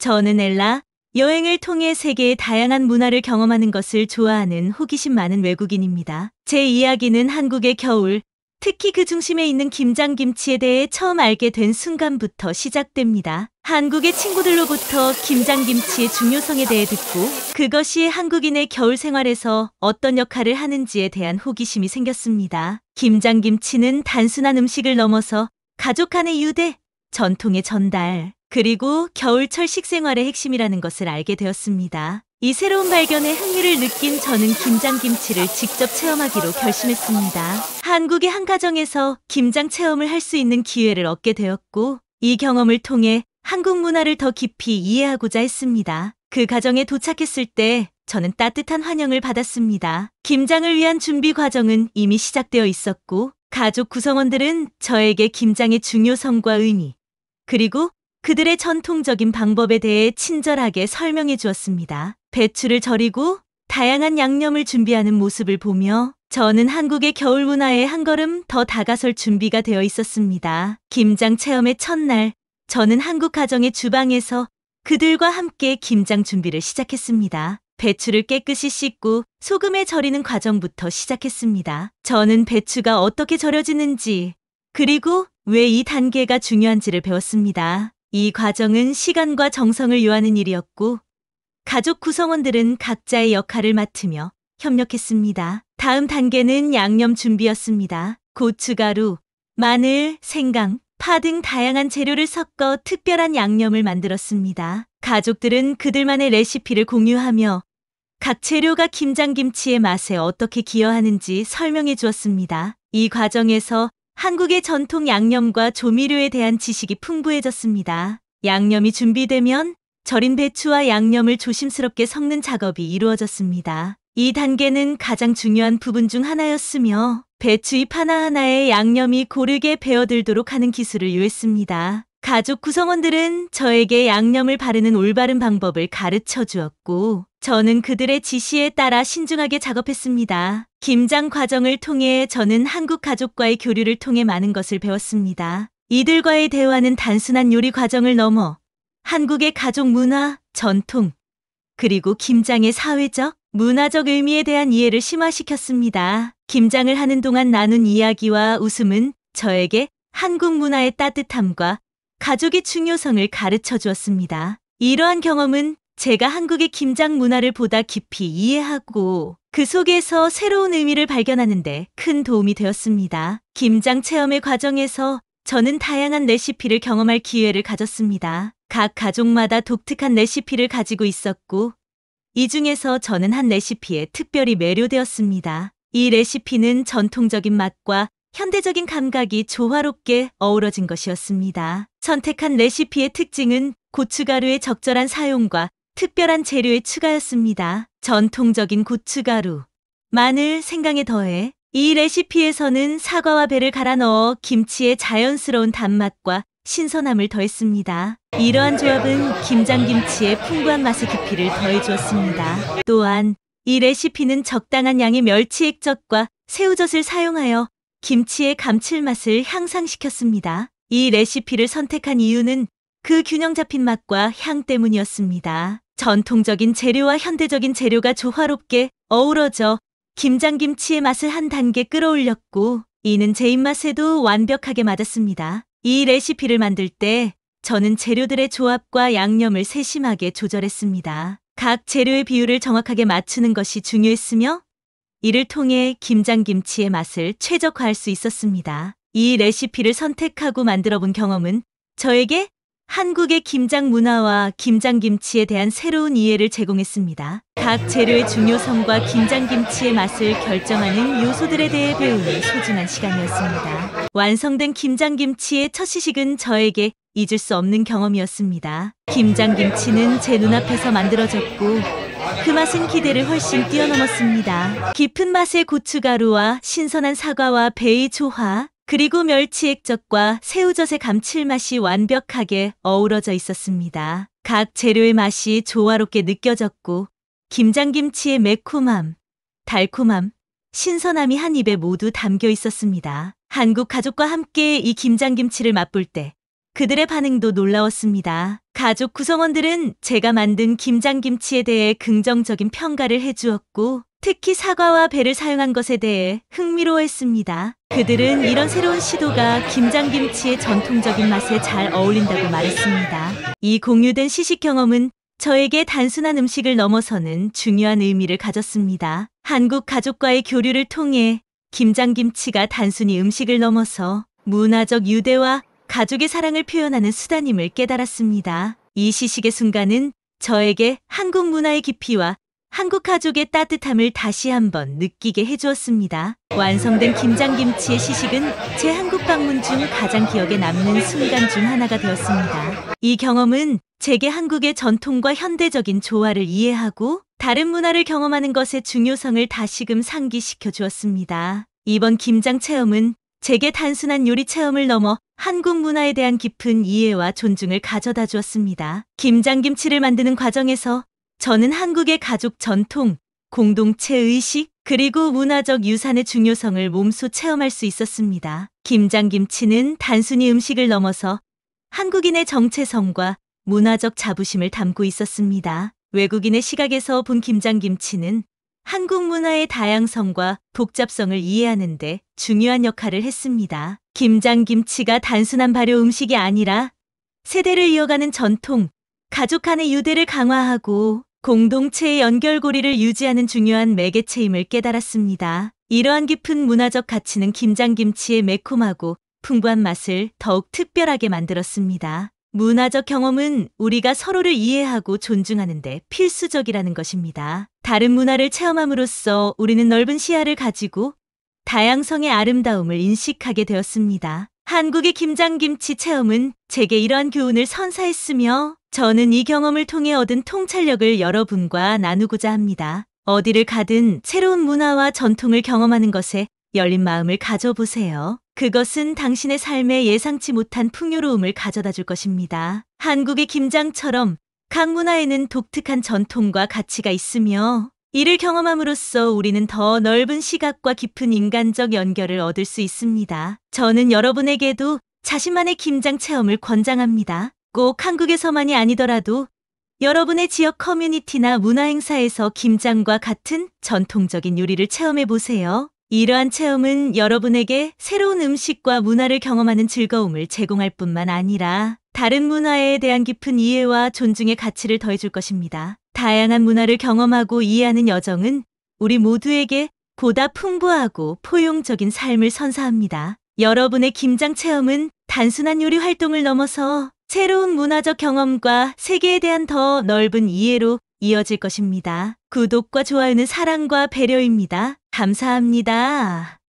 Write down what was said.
저는 엘라, 여행을 통해 세계의 다양한 문화를 경험하는 것을 좋아하는 호기심 많은 외국인입니다. 제 이야기는 한국의 겨울, 특히 그 중심에 있는 김장김치에 대해 처음 알게 된 순간부터 시작됩니다. 한국의 친구들로부터 김장김치의 중요성에 대해 듣고 그것이 한국인의 겨울 생활에서 어떤 역할을 하는지에 대한 호기심이 생겼습니다. 김장김치는 단순한 음식을 넘어서 가족 간의 유대, 전통의 전달, 그리고 겨울철 식생활의 핵심이라는 것을 알게 되었습니다. 이 새로운 발견에 흥미를 느낀 저는 김장김치를 직접 체험하기로 결심했습니다. 한국의 한 가정에서 김장 체험을 할 수 있는 기회를 얻게 되었고, 이 경험을 통해 한국 문화를 더 깊이 이해하고자 했습니다. 그 가정에 도착했을 때 저는 따뜻한 환영을 받았습니다. 김장을 위한 준비 과정은 이미 시작되어 있었고, 가족 구성원들은 저에게 김장의 중요성과 의미, 그리고 그들의 전통적인 방법에 대해 친절하게 설명해 주었습니다. 배추를 절이고 다양한 양념을 준비하는 모습을 보며 저는 한국의 겨울 문화에 한 걸음 더 다가설 준비가 되어 있었습니다. 김장 체험의 첫날, 저는 한국 가정의 주방에서 그들과 함께 김장 준비를 시작했습니다. 배추를 깨끗이 씻고 소금에 절이는 과정부터 시작했습니다. 저는 배추가 어떻게 절여지는지, 그리고 왜 이 단계가 중요한지를 배웠습니다. 이 과정은 시간과 정성을 요하는 일이었고, 가족 구성원들은 각자의 역할을 맡으며 협력했습니다. 다음 단계는 양념 준비였습니다. 고춧가루, 마늘, 생강, 파 등 다양한 재료를 섞어 특별한 양념을 만들었습니다. 가족들은 그들만의 레시피를 공유하며 각 재료가 김장김치의 맛에 어떻게 기여하는지 설명해 주었습니다. 이 과정에서 한국의 전통 양념과 조미료에 대한 지식이 풍부해졌습니다. 양념이 준비되면 절인 배추와 양념을 조심스럽게 섞는 작업이 이루어졌습니다. 이 단계는 가장 중요한 부분 중 하나였으며 배추잎 하나하나에 양념이 고르게 배어들도록 하는 기술을 요했습니다. 가족 구성원들은 저에게 양념을 바르는 올바른 방법을 가르쳐 주었고, 저는 그들의 지시에 따라 신중하게 작업했습니다. 김장 과정을 통해 저는 한국 가족과의 교류를 통해 많은 것을 배웠습니다. 이들과의 대화는 단순한 요리 과정을 넘어 한국의 가족 문화, 전통, 그리고 김장의 사회적, 문화적 의미에 대한 이해를 심화시켰습니다. 김장을 하는 동안 나눈 이야기와 웃음은 저에게 한국 문화의 따뜻함과 가족의 중요성을 가르쳐 주었습니다. 이러한 경험은 제가 한국의 김장 문화를 보다 깊이 이해하고 그 속에서 새로운 의미를 발견하는 데 큰 도움이 되었습니다. 김장 체험의 과정에서 저는 다양한 레시피를 경험할 기회를 가졌습니다. 각 가족마다 독특한 레시피를 가지고 있었고, 이 중에서 저는 한 레시피에 특별히 매료되었습니다. 이 레시피는 전통적인 맛과 현대적인 감각이 조화롭게 어우러진 것이었습니다. 선택한 레시피의 특징은 고춧가루의 적절한 사용과 특별한 재료의 추가였습니다. 전통적인 고춧가루, 마늘, 생강에 더해 이 레시피에서는 사과와 배를 갈아 넣어 김치의 자연스러운 단맛과 신선함을 더했습니다. 이러한 조합은 김장김치의 풍부한 맛의 깊이를 더해주었습니다. 또한 이 레시피는 적당한 양의 멸치 액젓과 새우젓을 사용하여 김치의 감칠맛을 향상시켰습니다. 이 레시피를 선택한 이유는 그 균형 잡힌 맛과 향 때문이었습니다. 전통적인 재료와 현대적인 재료가 조화롭게 어우러져 김장김치의 맛을 한 단계 끌어올렸고, 이는 제 입맛에도 완벽하게 맞았습니다. 이 레시피를 만들 때 저는 재료들의 조합과 양념을 세심하게 조절했습니다. 각 재료의 비율을 정확하게 맞추는 것이 중요했으며, 이를 통해 김장김치의 맛을 최적화할 수 있었습니다. 이 레시피를 선택하고 만들어 본 경험은 저에게 한국의 김장 문화와 김장김치에 대한 새로운 이해를 제공했습니다. 각 재료의 중요성과 김장김치의 맛을 결정하는 요소들에 대해 배우는 소중한 시간이었습니다. 완성된 김장김치의 첫 시식은 저에게 잊을 수 없는 경험이었습니다. 김장김치는 제 눈앞에서 만들어졌고, 그 맛은 기대를 훨씬 뛰어넘었습니다. 깊은 맛의 고춧가루와 신선한 사과와 배의 조화, 그리고 멸치 액젓과 새우젓의 감칠맛이 완벽하게 어우러져 있었습니다. 각 재료의 맛이 조화롭게 느껴졌고, 김장김치의 매콤함, 달콤함, 신선함이 한 입에 모두 담겨 있었습니다. 한국 가족과 함께 이 김장김치를 맛볼 때 그들의 반응도 놀라웠습니다. 가족 구성원들은 제가 만든 김장김치에 대해 긍정적인 평가를 해주었고, 특히 사과와 배를 사용한 것에 대해 흥미로워했습니다. 그들은 이런 새로운 시도가 김장김치의 전통적인 맛에 잘 어울린다고 말했습니다. 이 공유된 시식 경험은 저에게 단순한 음식을 넘어서는 중요한 의미를 가졌습니다. 한국 가족과의 교류를 통해 김장김치가 단순히 음식을 넘어서 문화적 유대와 가족의 사랑을 표현하는 수단임을 깨달았습니다. 이 시식의 순간은 저에게 한국 문화의 깊이와 한국 가족의 따뜻함을 다시 한번 느끼게 해주었습니다. 완성된 김장김치의 시식은 제 한국 방문 중 가장 기억에 남는 순간 중 하나가 되었습니다. 이 경험은 제게 한국의 전통과 현대적인 조화를 이해하고 다른 문화를 경험하는 것의 중요성을 다시금 상기시켜 주었습니다. 이번 김장 체험은 제게 단순한 요리 체험을 넘어 한국 문화에 대한 깊은 이해와 존중을 가져다 주었습니다. 김장김치를 만드는 과정에서 저는 한국의 가족 전통, 공동체 의식, 그리고 문화적 유산의 중요성을 몸소 체험할 수 있었습니다. 김장김치는 단순히 음식을 넘어서 한국인의 정체성과 문화적 자부심을 담고 있었습니다. 외국인의 시각에서 본 김장김치는 한국 문화의 다양성과 복잡성을 이해하는 데 중요한 역할을 했습니다. 김장김치가 단순한 발효 음식이 아니라 세대를 이어가는 전통, 가족 간의 유대를 강화하고 공동체의 연결고리를 유지하는 중요한 매개체임을 깨달았습니다. 이러한 깊은 문화적 가치는 김장김치의 매콤하고 풍부한 맛을 더욱 특별하게 만들었습니다. 문화적 경험은 우리가 서로를 이해하고 존중하는 데 필수적이라는 것입니다. 다른 문화를 체험함으로써 우리는 넓은 시야를 가지고 다양성의 아름다움을 인식하게 되었습니다. 한국의 김장김치 체험은 제게 이러한 교훈을 선사했으며 저는 이 경험을 통해 얻은 통찰력을 여러분과 나누고자 합니다. 어디를 가든 새로운 문화와 전통을 경험하는 것에 열린 마음을 가져보세요. 그것은 당신의 삶에 예상치 못한 풍요로움을 가져다 줄 것입니다. 한국의 김장처럼 각 문화에는 독특한 전통과 가치가 있으며 이를 경험함으로써 우리는 더 넓은 시각과 깊은 인간적 연결을 얻을 수 있습니다. 저는 여러분에게도 자신만의 김장 체험을 권장합니다. 꼭 한국에서만이 아니더라도 여러분의 지역 커뮤니티나 문화 행사에서 김장과 같은 전통적인 요리를 체험해 보세요. 이러한 체험은 여러분에게 새로운 음식과 문화를 경험하는 즐거움을 제공할 뿐만 아니라 다른 문화에 대한 깊은 이해와 존중의 가치를 더해줄 것입니다. 다양한 문화를 경험하고 이해하는 여정은 우리 모두에게 보다 풍부하고 포용적인 삶을 선사합니다. 여러분의 김장 체험은 단순한 요리 활동을 넘어서 새로운 문화적 경험과 세계에 대한 더 넓은 이해로 이어질 것입니다. 구독과 좋아요는 사랑과 배려입니다. 감사합니다.